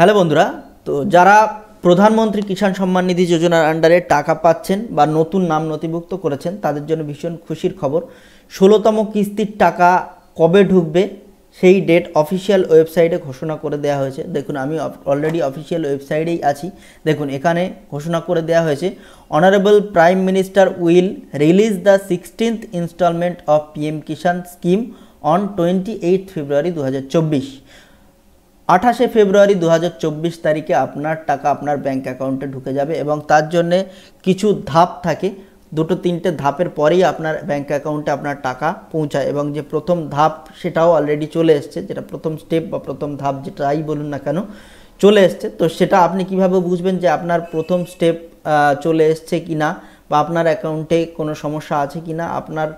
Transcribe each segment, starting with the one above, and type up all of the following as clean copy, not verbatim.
Hello বন্ধুরা, তো যারা প্রধানমন্ত্রী কিষাণ সম্মান নিধি যোজনার আন্ডারে টাকা পাচ্ছেন বা নতুন নাম নথিভুক্ত করেছেন তাদের জন্য ভীষণ খুশির খবর। 16তম কিস্তির টাকা কবে ঢুকবে সেই ডেট অফিসিয়াল ওয়েবসাইটে ঘোষণা করে দেওয়া হয়েছে। দেখুন, আমি অলরেডি অফিসিয়াল ওয়েবসাইটেই আছি। দেখুন, এখানে ঘোষণা করে দেওয়া হয়েছে, honourable prime minister will release the 16th instalment of PM Kisan scheme on 28 ফেব্রুয়ারি 2024। 28 ফেব্রুয়ারি 2024 তারিখে আপনার টাকা আপনার ব্যাঙ্ক অ্যাকাউন্টে ঢুকে যাবে এবং তার জন্যে কিছু ধাপ থাকে, দুটো তিনটে ধাপের পরেই আপনার ব্যাঙ্ক অ্যাকাউন্টে আপনার টাকা পৌঁছায় এবং যে প্রথম ধাপ সেটাও অলরেডি চলে এসছে, যেটা প্রথম স্টেপ বা প্রথম ধাপ যেটাই বলুন না কেন চলে এসছে। তো সেটা আপনি কিভাবে বুঝবেন যে আপনার প্রথম স্টেপ চলে এসছে কি না বা আপনার অ্যাকাউন্টে কোনো সমস্যা আছে কি না, আপনার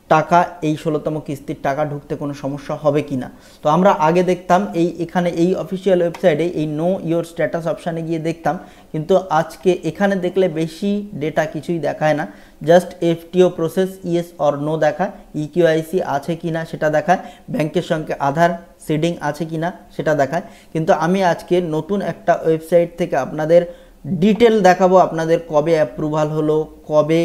টাকা এই 16তম কিস্তির টাকা ঢুকতে কোনো সমস্যা হবে কি না। তো আমরা আগে দেখতাম এখানে এই অফিসিয়াল ওয়েবসাইটে এই নো ইয়োর স্ট্যাটাস অপশানে গিয়ে দেখতাম, কিন্তু আজকে এখানে দেখলে বেশি ডেটা কিছুই দেখায় না, just FTO process yes or no দেখায়, ইকিউআইসি আছে কি না সেটা দেখায়, ব্যাংকের সঙ্গে আধার সিডিং আছে কি না সেটা দেখায়। কিন্তু আমি আজকে নতুন একটা ওয়েবসাইট থেকে আপনাদের ডিটেল দেখাবো, আপনাদের কবে অ্যাপ্রুভাল হলো, কবে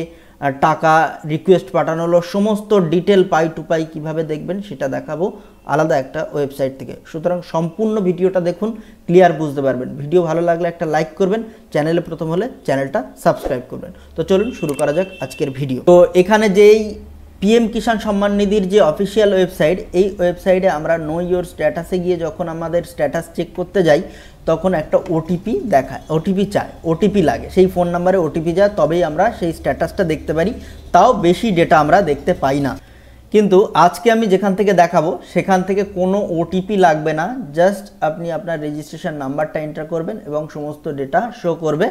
টাকা রিকোয়েস্ট পাঠানো হলো, সমস্ত ডিটেল পাই টু পাই কীভাবে দেখবেন সেটা দেখাবো আলাদা একটা ওয়েবসাইট থেকে। সুতরাং সম্পূর্ণ ভিডিওটা দেখুন, ক্লিয়ার বুঝতে পারবেন। ভিডিও ভালো লাগলে একটা লাইক করবেন, চ্যানেলে প্রথম হলে চ্যানেলটা সাবস্ক্রাইব করবেন। তো চলুন শুরু করা যাক আজকের ভিডিও। তো এখানে যেই পিএম কিষাণ সম্মান নিধির যে অফিসিয়াল ওয়েবসাইট, এই ওয়েবসাইটে আমরা নো ইয়োর স্ট্যাটাসে গিয়ে যখন আমাদের স্ট্যাটাস চেক করতে যাই তখন একটা ওটিপি দেখায়, ওটিপি চায়, ওটিপি লাগে, সেই ফোন নাম্বারে ওটিপি যায়, তবেই আমরা সেই স্ট্যাটাসটা দেখতে পারি, তাও বেশি ডেটা আমরা দেখতে পাই না। কিন্তু আজকে আমি যেখান থেকে দেখাবো সেখান থেকে কোনো ওটিপি লাগবে না, জাস্ট আপনি আপনার রেজিস্ট্রেশন নাম্বারটা এন্টার করবেন এবং সমস্ত ডেটা শো করবে,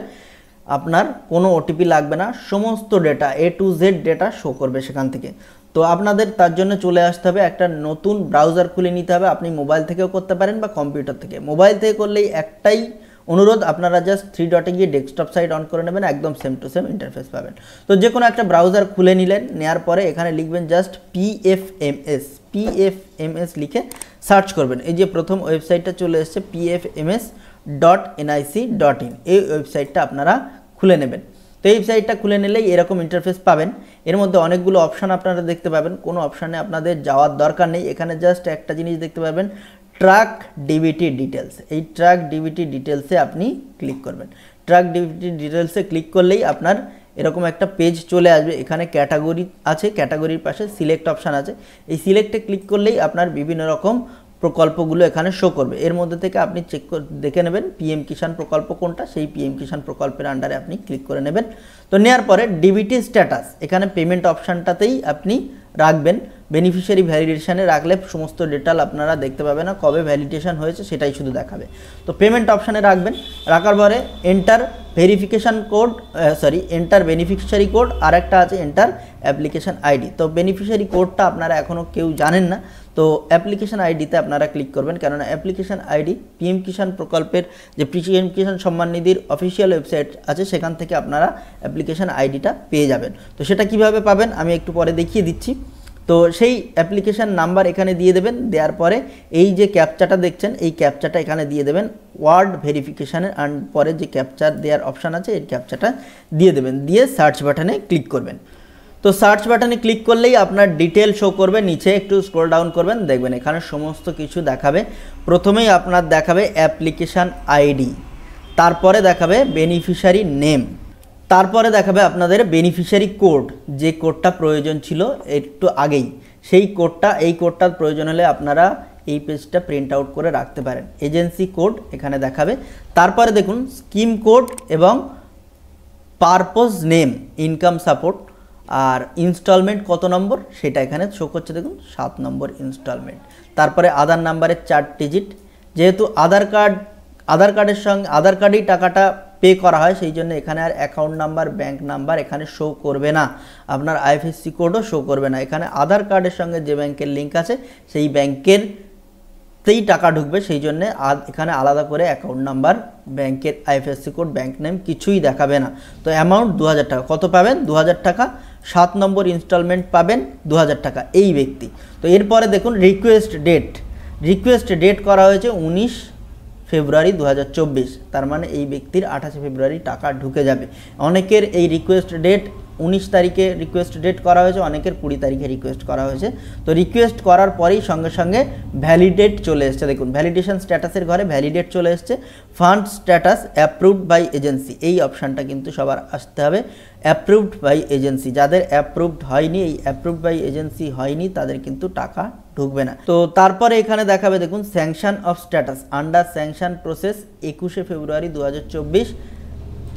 আপনার কোনো ওটিপি লাগবে না, সমস্ত data A to Z data show করবে সেখান থেকে। তো আপনাদের তার জন্য চলে আসতে হবে, একটা নতুন ব্রাউজার খুলে নিতে হবে, আপনি মোবাইল থেকেও করতে পারেন বা কম্পিউটার থেকে। মোবাইল থেকে করলেই একটাই অনুরোধ, আপনারা জাস্ট 3 ডটে গিয়ে ডেস্কটপ সাইট অন করে নেবেন, একদম সেম টু সেম ইন্টারফেস পাবেন। তো যে কোনো একটা ব্রাউজার খুলে নিলেন, নেওয়ার পরে এখানে লিখবেন জাস্ট PFMS লিখে সার্চ করবেন। এই যে প্রথম ওয়েবসাইটটা চলে এসছে pfms.nic.in, এই ওয়েবসাইটটা আপনারা খুলে নেবেন। তো এই ওয়েবসাইটটা খুলে নিলেই এরকম ইন্টারফেস পাবেন। এর মধ্যে অনেকগুলো অপশান আপনারা দেখতে পাবেন, কোনো অপশানে আপনাদের যাওয়ার দরকার নেই, এখানে জাস্ট একটা জিনিস দেখতে পাবেন, ট্র্যাক ডিবিটি ডিটেলস। এই ট্র্যাক ডিবিটি ডিটেলসে আপনি ক্লিক করবেন। ট্র্যাক ডিবিটি ডিটেলসে ক্লিক করলেই আপনার এরকম একটা পেজ চলে আসবে। এখানে ক্যাটাগরি আছে, ক্যাটাগরির পাশে সিলেক্ট অপশান আছে, এই সিলেক্টে ক্লিক করলেই আপনার বিভিন্ন রকম প্রকল্পগুলো এখানে শো করবে। এর মধ্যে থেকে আপনি দেখে নেবেন পিএম কিষাণ প্রকল্প কোনটা, সেই পিএম কিষাণ প্রকল্পের আন্ডারে আপনি ক্লিক করে নেবেন। তো নেওয়ার পরে ডিবিটি স্ট্যাটাস, এখানে পেমেন্ট অপশানটাতেই আপনি রাখবেন। বেনিফিশিয়ারি ভ্যালিডেশনে রাখলে সমস্ত ডিটেল আপনারা দেখতে পাবেন না, কবে ভ্যালিডেশন হয়েছে সেটাই শুধু দেখাবে। তো পেমেন্ট অপশানে রাখবেন, রাখার পরে enter verification code, enter beneficiary code, আর একটা আছে এন্টার অ্যাপ্লিকেশান আইডি। তো বেনিফিশিয়ারি কোডটা আপনারা এখনও কেউ জানেন না, তো অ্যাপ্লিকেশান আইডিতে আপনারা ক্লিক করবেন, কেননা অ্যাপ্লিকেশান আইডি পিএম কিষাণ প্রকল্পের যে PM Kisan Samman নিধির official website আছে সেখান থেকে আপনারা অ্যাপ্লিকেশান আইডিটা পেয়ে যাবেন। তো সেটা কিভাবে পাবেন আমি একটু পরে দেখিয়ে দিচ্ছি। তো সেই অ্যাপ্লিকেশান নাম্বার এখানে দিয়ে দেবেন, দেওয়ার পরে এই যে ক্যাপচাটা দেখছেন এই ক্যাপচাটা এখানে দিয়ে দেবেন, ওয়ার্ড ভেরিফিকেশানের পরে যে ক্যাপচার দেওয়ার অপশান আছে এই ক্যাপচাটা দিয়ে দেবেন, দিয়ে সার্চ বাটনে ক্লিক করবেন। তো সার্চ বাটনে ক্লিক করলেই আপনার ডিটেল শো করবে, নিচে একটু স্ক্রল ডাউন করবেন, দেখবেন এখানে সমস্ত কিছু দেখাবে। প্রথমেই আপনার দেখাবে অ্যাপ্লিকেশান আইডি, তারপরে দেখাবে বেনিফিশিয়ারি নেম, তারপরে দেখাবে আপনাদের বেনিফিশিয়ারি কোড, যে কোডটা প্রয়োজন ছিল একটু আগেই, সেই কোডটা, এই কোডটার প্রয়োজন হলে আপনারা এই পেজটা প্রিন্ট আউট করে রাখতে পারেন। এজেন্সি কোড এখানে দেখাবে, তারপরে দেখুন স্কিম কোড এবং পারপোজ নেম, ইনকাম সাপোর্ট, আর ইনস্টলমেন্ট কত নম্বর সেটা এখানে শো করছে, দেখুন 7 নম্বর ইনস্টলমেন্ট। তারপরে আধার নাম্বারের 4 ডিজিট, যেহেতু আধার কার্ডের সঙ্গে আধার কার্ডেই টাকাটা পে করা হয় সেই জন্য এখানে আর অ্যাকাউন্ট নাম্বার, ব্যাঙ্ক নাম্বার এখানে শো করবে না, আপনার আইএফএসসি কোডও শো করবে না। এখানে আধার কার্ডের সঙ্গে যে ব্যাংকের লিঙ্ক আছে সেই ব্যাংকেরতেই টাকা ঢুকবে, সেই জন্য এখানে আলাদা করে অ্যাকাউন্ট নাম্বার, ব্যাংকের আইএফএসসি কোড, ব্যাংক নেম কিছুই দেখাবে না। তো অ্যামাউন্ট 2000 টাকা, কত পাবেন 2000 টাকা, 7 নম্বর ইনস্টলমেন্ট পাবেন 2000 টাকা এই ব্যক্তি। তো এরপরে দেখুন রিকোয়েস্ট ডেট করা হয়েছে 19 ফেব্রুয়ারি 2024, তার মানে এই ব্যক্তির 28 ফেব্রুয়ারি টাকা ঢুকে যাবে। অনেকের এই রিকোয়েস্ট ডেট 19 তারিখে রিকোয়েস্ট ডেট করা হয়েছে, অনেকের 20 তারিখে রিকোয়েস্ট করা হয়েছে। তো রিকোয়েস্ট করার পরেই সঙ্গে সঙ্গে ভ্যালিডেট চলে এসছে, দেখুন ভ্যালিডেশন স্ট্যাটাসের ঘরে ভ্যালিডেট চলে এসছে, fund status approved by agency, এই অপশানটা কিন্তু সবার আসতে হবে। অ্যাপ্রুভড বাই এজেন্সি, যাদের অ্যাপ্রুভড হয়নি, এই অ্যাপ্রুভড বাই এজেন্সি হয়নি, তাদের কিন্তু টাকা ঢুকবে না। তো তারপরে এখানে দেখাবে দেখুন sanction of status under sanction process 21 ফেব্রুয়ারি 2024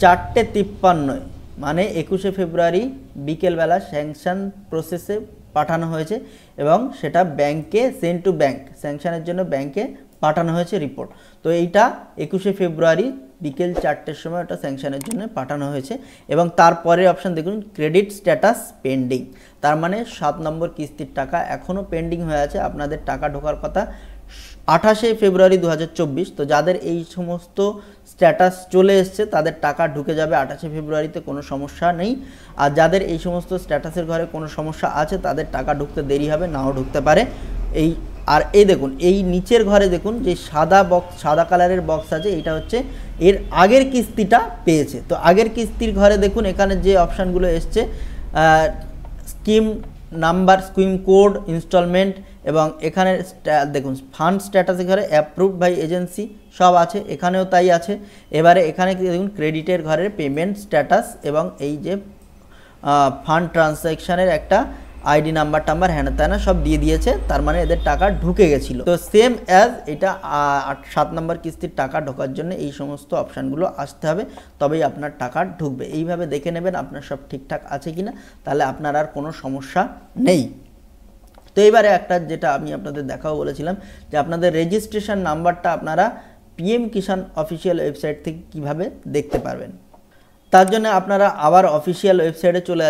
4:53, মানে 21 ফেব্রুয়ারি বিকেলবেলা স্যাংশন প্রসেসে পাঠানো হয়েছে এবং সেটা ব্যাংকে সেন্ড টু ব্যাংক, স্যাংশনের জন্য ব্যাংকে পাঠানো হয়েছে রিপোর্ট। তো এইটা 21 ফেব্রুয়ারি বিকেল 4টের সময় ওটা স্যাংশনের জন্য পাঠানো হয়েছে। এবং তারপরে অপশান দেখুন ক্রেডিট স্ট্যাটাস পেন্ডিং, তার মানে 7 নম্বর কিস্তির টাকা এখনও পেন্ডিং হয়ে আছে, আপনাদের টাকা ঢোকার কথা 28 ফেব্রুয়ারি 2024। তো যাদের এই সমস্ত স্ট্যাটাস চলে এসছে তাদের টাকা ঢুকে যাবে 28 ফেব্রুয়ারিতে, কোনো সমস্যা নেই। আর যাদের এই সমস্ত স্ট্যাটাসের ঘরে কোনো সমস্যা আছে তাদের টাকা ঢুকতে দেরি হবে, নাও ঢুকতে পারে। আর এই দেখুন এই নিচের ঘরে দেখুন যে সাদা কালারের বক্স আছে, এইটা হচ্ছে এর আগের কিস্তিটা পেয়েছে। তো আগের কিস্তির ঘরে দেখুন এখানে যে অপশানগুলো এসছে scheme number, scheme code, instalment, এবং এখানে দেখুন ফান্ড স্ট্যাটাসের ঘরে অ্যাপ্রুভড বাই এজেন্সি সব আছে, এখানেও তাই আছে। এবারে এখানে দেখুন ক্রেডিটের ঘরে পেমেন্ট স্ট্যাটাস এবং এই যে ফান্ড ট্রানজ্যাকশানের একটা আইডি নাম্বার হ্যান ত্যানা সব দিয়ে দিয়েছে, তার মানে এদের টাকা ঢুকে গেছিলো। তো সেম অ্যাজ এটা 7 নম্বর কিস্তির টাকা ঢোকার জন্য এই সমস্ত অপশানগুলো আসতে হবে, তবেই আপনার টাকা ঢুকবে। এইভাবে দেখে নেবেন আপনার সব ঠিকঠাক আছে কিনা, তাহলে আপনার আর কোনো সমস্যা নেই। তো এবারে একটা যেটা আমি আপনাদের দেখাও বলেছিলাম যে আপনাদের রেজিস্ট্রেশন নাম্বারটা আপনারা পিএম কিষাণ অফিসিয়াল ওয়েবসাইট থেকে কিভাবে দেখতে পারবেন। তার জন্য আপনারা আবার অফিসিয়াল ওয়েবসাইটে চলে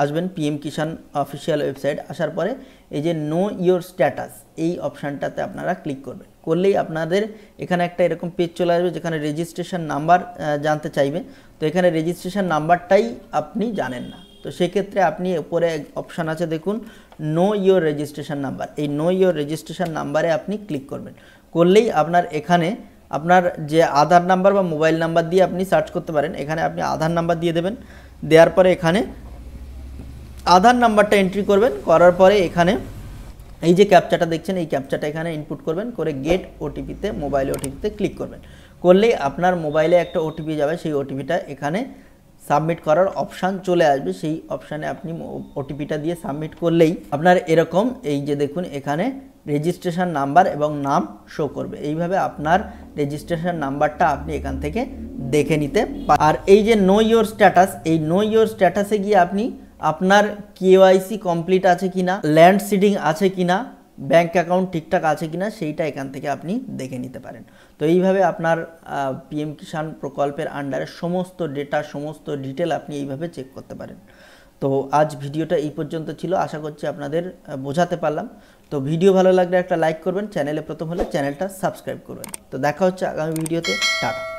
আসবেন পিএম কিষাণ অফিসিয়াল ওয়েবসাইট। আসার পরে এই যে নো ইয়োর স্ট্যাটাস এই অপশানটাতে আপনারা ক্লিক করবেন, করলেই আপনাদের এখানে একটা এরকম পেজ চলে আসবে যেখানে রেজিস্ট্রেশন নাম্বার জানতে চাইবে। তো এখানে রেজিস্ট্রেশন নাম্বারটাই আপনি জানেন না, তো সেক্ষেত্রে আপনি উপরে অপশান আছে দেখুন নো ইয়োর রেজিস্ট্রেশন নাম্বার, এই নো ইয়োর রেজিস্ট্রেশন নাম্বারে আপনি ক্লিক করবেন। করলেই আপনার এখানে আপনার যে আধার নাম্বার বা মোবাইল নাম্বার দিয়ে আপনি সার্চ করতে পারেন, এখানে আপনি আধার নাম্বার দিয়ে দেবেন, দেওয়ার পরে এখানে আধার নাম্বারটা এন্ট্রি করবেন, করার পরে এখানে এই যে ক্যাপচাটা দেখছেন এই ক্যাপচাটা এখানে ইনপুট করবেন, করে গেট ওটিপিতে মোবাইলে ওটিপিতে ক্লিক করবেন। করলেই আপনার মোবাইলে একটা ওটিপি যাবে, সেই ওটিপিটা এখানে সাবমিট করার অপশান চলে আসবে, সেই অপশানে আপনি ওটিপিটা দিয়ে সাবমিট করলেই আপনার এরকম এই যে দেখুন এখানে রেজিস্ট্রেশন নাম্বার এবং নাম শো করবে। এইভাবে আপনার রেজিস্ট্রেশন নাম্বারটা আপনি এখান থেকে দেখে নিতে পারেন। আর এই যে নো ইয়োর স্ট্যাটাস, এই নো ইয়োর স্ট্যাটাসে গিয়ে আপনি আপনার কেওয়াইসি কমপ্লিট আছে কিনা, ল্যান্ড সিডিং আছে কিনা, ব্যাংক অ্যাকাউন্ট ঠিকঠাক আছে কিনা, সেইটা এখান থেকে আপনি দেখে নিতে পারেন। তো এইভাবে আপনার পিএম কিষাণ প্রকল্পের আন্ডারে সমস্ত ডেটা, সমস্ত ডিটেল আপনি এইভাবে চেক করতে পারেন। তো আজ ভিডিওটা এই পর্যন্ত ছিল, আশা করছি আপনাদের বোঝাতে পারলাম। তো ভিডিও ভালো লাগলে একটা লাইক করবেন, চ্যানেলে প্রথম হলে চ্যানেলটা সাবস্ক্রাইব করবেন। তো দেখা হচ্ছে আগামী ভিডিওতে, টাটা।